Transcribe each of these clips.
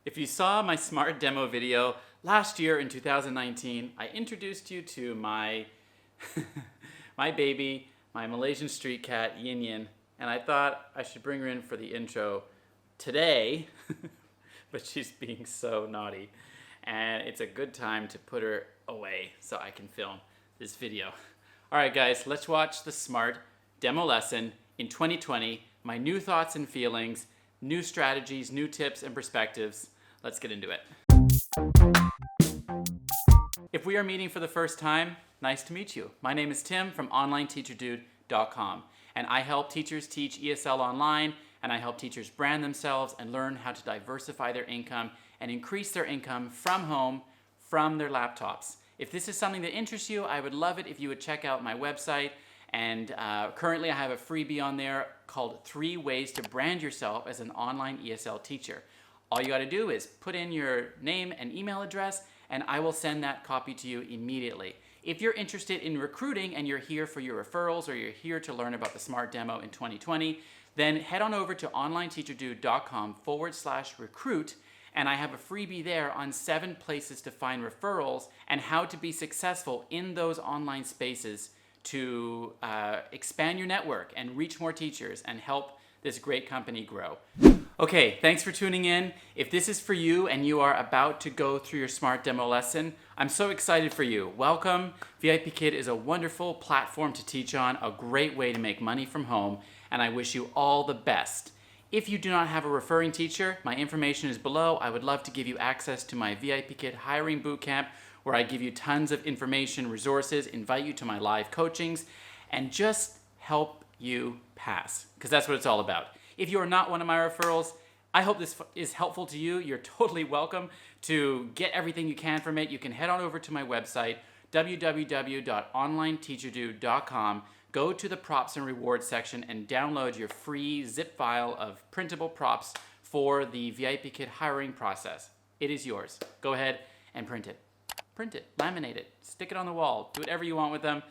If you saw my smart demo video last year in 2019, I introduced you to my my baby, my Malaysian street cat, Yin Yin, and I thought I should bring her in for the intro today, but she's being so naughty, and it's a good time to put her away so I can film this video. All right, guys, let's watch the smart demo lesson in 2020, my new thoughts and feelings, new strategies, new tips and perspectives. Let's get into it. If we are meeting for the first time, nice to meet you. My name is Tim from OnlineTeacherDude.com, and I help teachers teach ESL online, and I help teachers brand themselves and learn how to diversify their income and increase their income from home, from their laptops. If this is something that interests you, I would love it if you would check out my website. And currently I have a freebie on there called 3 Ways to Brand Yourself as an Online ESL Teacher. All you gotta do is put in your name and email address, and I will send that copy to you immediately. If you're interested in recruiting and you're here for your referrals, or you're here to learn about the Smart Demo in 2020, then head on over to OnlineTeacherDude.com/recruit, and I have a freebie there on 7 places to find referrals and how to be successful in those online spaces to expand your network and reach more teachers and help this great company grow. Okay, thanks for tuning in. If this is for you and you are about to go through your smart demo lesson, I'm so excited for you. Welcome. VIPKid is a wonderful platform to teach on, a great way to make money from home, and I wish you all the best. If you do not have a referring teacher, my information is below. I would love to give you access to my VIPKid Hiring Bootcamp, where I give you tons of information, resources, invite you to my live coachings, and just help you pass, because that's what it's all about. If you are not one of my referrals, I hope this is helpful to you. You're totally welcome to get everything you can from it. You can head on over to my website, www.onlineteacherdude.com, go to the props and rewards section and download your free zip file of printable props for the VIPKid hiring process. It is yours. Go ahead and print it. Print it, laminate it, stick it on the wall, do whatever you want with them.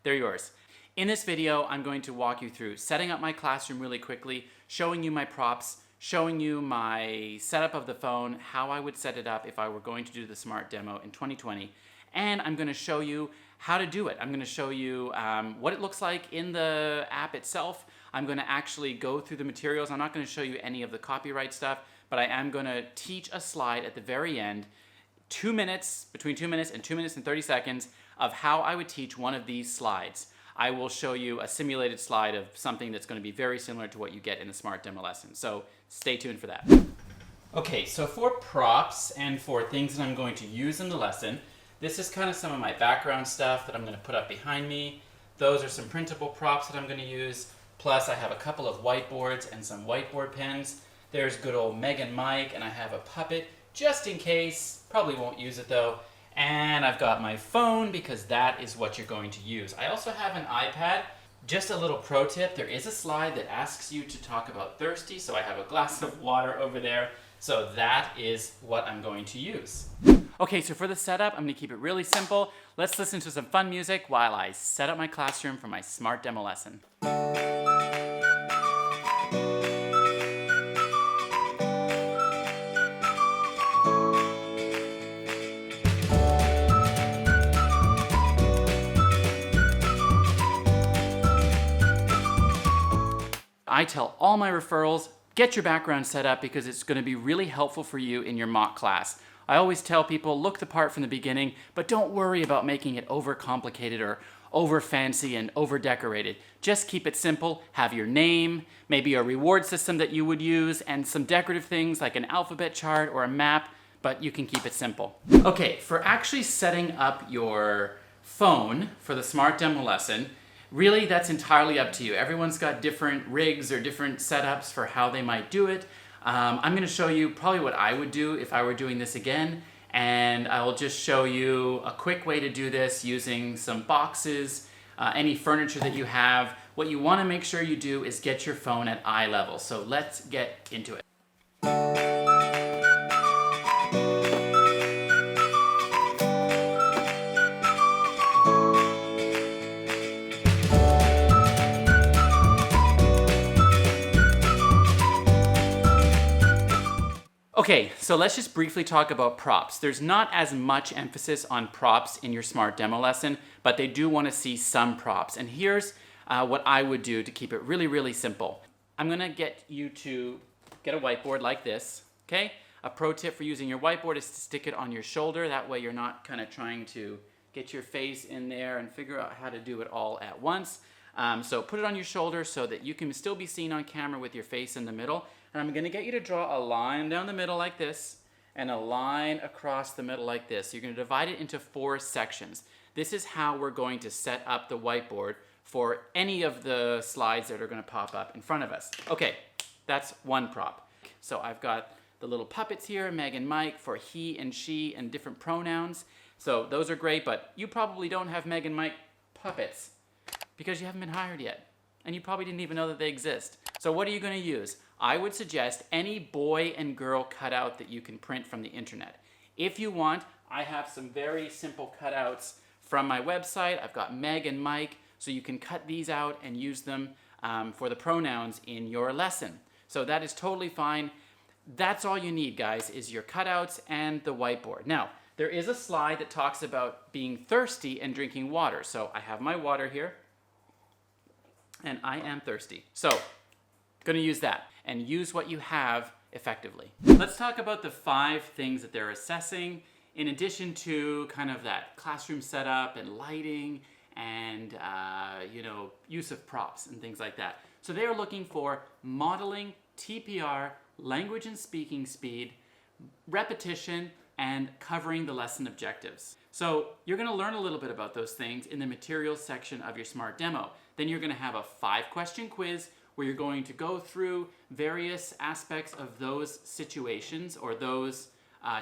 They're yours. In this video, I'm going to walk you through setting up my classroom really quickly, showing you my props, showing you my setup of the phone, how I would set it up if I were going to do the smart demo in 2020. And I'm going to show you how to do it. I'm going to show you what it looks like in the app itself. I'm going to actually go through the materials. I'm not going to show you any of the copyright stuff, but I am going to teach a slide at the very end, 2 minutes, between 2 minutes and 2 minutes and 30 seconds of how I would teach one of these slides. I will show you a simulated slide of something that's going to be very similar to what you get in the smart demo lesson. So stay tuned for that. Okay, so for props and for things that I'm going to use in the lesson, this is kind of some of my background stuff that I'm going to put up behind me. Those are some printable props that I'm going to use. Plus I have a couple of whiteboards and some whiteboard pens. There's good old Meg and Mike, and I have a puppet just in case. Probably won't use it though. And I've got my phone because that is what you're going to use. I also have an iPad. Just a little pro tip, there is a slide that asks you to talk about thirsty, so I have a glass of water over there. So that is what I'm going to use. Okay, so for the setup, I'm going to keep it really simple. Let's listen to some fun music while I set up my classroom for my smart demo lesson. I tell all my referrals, get your background set up because it's going to be really helpful for you in your mock class. I always tell people, look the part from the beginning, but don't worry about making it overcomplicated or over fancy and over decorated. Just keep it simple, have your name, maybe a reward system that you would use, and some decorative things like an alphabet chart or a map, but you can keep it simple. Okay, for actually setting up your phone for the smart demo lesson, really, that's entirely up to you. Everyone's got different rigs or different setups for how they might do it. I'm going to show you probably what I would do if I were doing this again, and I will just show you a quick way to do this using some boxes, any furniture that you have. What you want to make sure you do is get your phone at eye level. So let's get into it. Okay, so let's just briefly talk about props. There's not as much emphasis on props in your Smart Demo lesson, but they do want to see some props. And here's what I would do to keep it really, really simple. I'm gonna get you to get a whiteboard like this, okay? A pro tip for using your whiteboard is to stick it on your shoulder. That way you're not kind of trying to get your face in there and figure out how to do it all at once. So put it on your shoulder so that you can still be seen on camera with your face in the middle. And I'm gonna get you to draw a line down the middle like this and a line across the middle like this. You're gonna divide it into 4 sections. This is how we're going to set up the whiteboard for any of the slides that are gonna pop up in front of us. Okay, that's one prop. So I've got the little puppets here, Meg and Mike, for he and she and different pronouns. So those are great, but you probably don't have Meg and Mike puppets because you haven't been hired yet. And you probably didn't even know that they exist. So what are you gonna use? I would suggest any boy and girl cutout that you can print from the internet. If you want, I have some very simple cutouts from my website. I've got Meg and Mike, so you can cut these out and use them for the pronouns in your lesson. So that is totally fine. That's all you need, guys, is your cutouts and the whiteboard. Now, there is a slide that talks about being thirsty and drinking water. So I have my water here, and I am thirsty. So, gonna use that and use what you have effectively. Let's talk about the 5 things that they're assessing in addition to kind of that classroom setup and lighting and use of props and things like that. So they are looking for modeling, TPR, language and speaking speed, repetition, and covering the lesson objectives. So you're gonna learn a little bit about those things in the materials section of your Smart Demo. Then you're gonna have a 5-question quiz where you're going to go through various aspects of those situations or those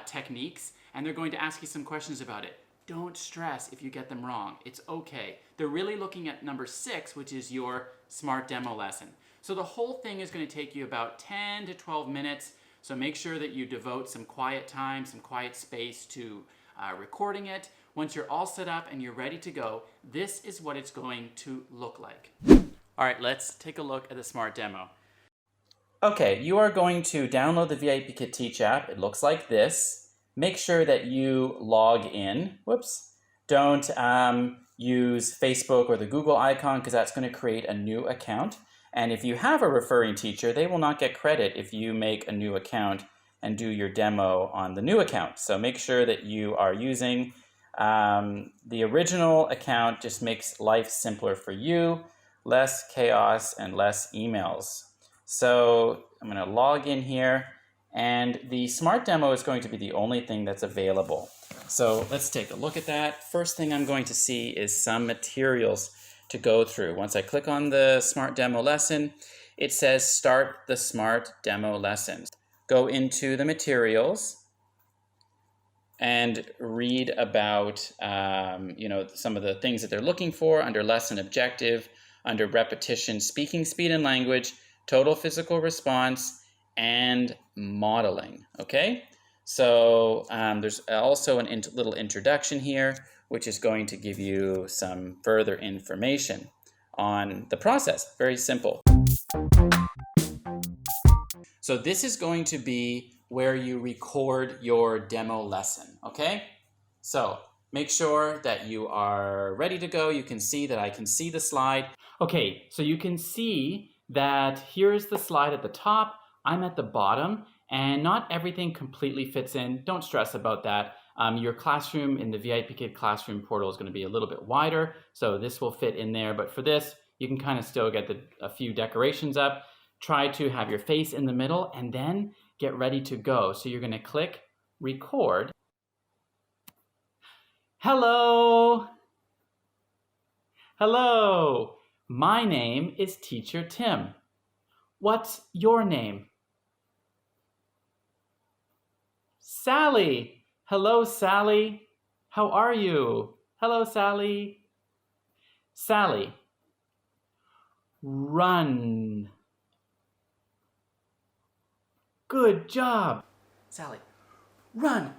techniques, and they're going to ask you some questions about it. Don't stress if you get them wrong. It's okay. They're really looking at number 6, which is your Smart Demo lesson. So the whole thing is going to take you about 10 to 12 minutes, so make sure that you devote some quiet time, some quiet space to recording it. Once you're all set up and you're ready to go, this is what it's going to look like. All right, let's take a look at the Smart Demo. Okay, you are going to download the VIPKid Teach app. It looks like this. Make sure that you log in. Whoops. Don't use Facebook or the Google icon because that's going to create a new account. And if you have a referring teacher, they will not get credit if you make a new account and do your demo on the new account. So make sure that you are using the original account. Just makes life simpler for you. Less chaos and less emails. So I'm going to log in here, and the Smart Demo is going to be the only thing that's available. So let's take a look at that. First thing I'm going to see is some materials to go through. Once I click on the Smart Demo lesson, it says Start the Smart Demo lesson. Go into the materials and read about some of the things that they're looking for under lesson objective, under repetition, speaking speed and language, total physical response, and modeling, okay? So there's also a little introduction here, which is going to give you some further information on the process. Very simple. So this is going to be where you record your demo lesson, okay? So make sure that you are ready to go. You can see that I can see the slide. Okay, so you can see that here's the slide at the top. I'm at the bottom, and not everything completely fits in. Don't stress about that. Your classroom in the VIPKid Classroom portal is going to be a little bit wider, so this will fit in there. But for this, you can kind of still get a few decorations up. Try to have your face in the middle, and then get ready to go. So you're going to click record. Hello! Hello! My name is Teacher Tim. What's your name? Sally! Hello, Sally. How are you? Hello, Sally. Sally. Run. Good job. Sally. Run.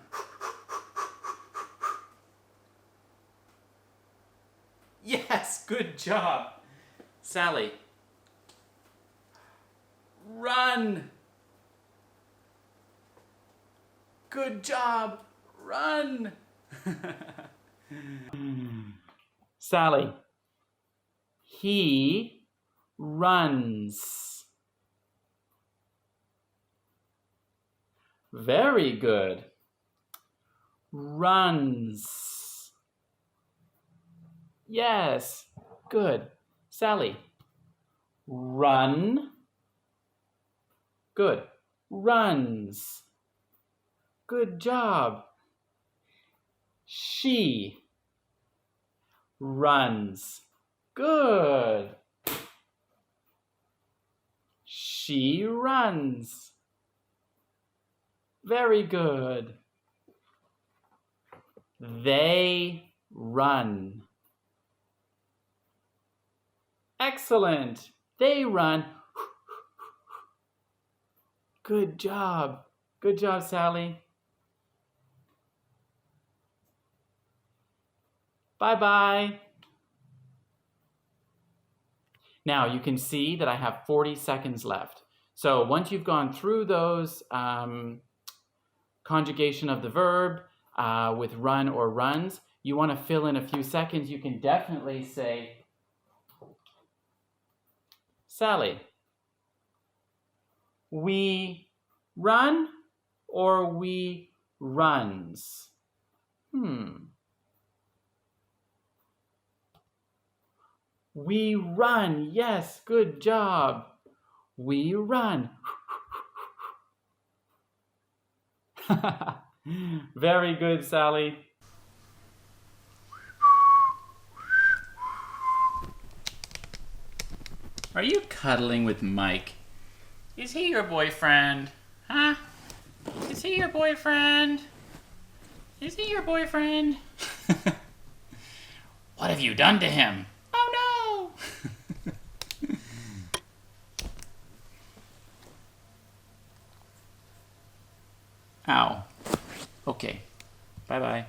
Yes, good job. Sally. Run. Good job. Run. Sally. He runs. Very good. Runs. Yes, good. Sally. Run. Good. Runs. Good job. She runs. Good. She runs. Very good. They run. Excellent. They run. Good job. Good job, Sally. Bye-bye. Now you can see that I have 40 seconds left. So once you've gone through those conjugation of the verb with run or runs, you want to fill in a few seconds. You can definitely say, Sally, we run or we runs? We run. Yes, good job. We run. Very good, Sally. Are you cuddling with Mike? Is he your boyfriend? Huh? Is he your boyfriend? Is he your boyfriend? What have you done to him? Oh no! Ow. Okay. Bye-bye.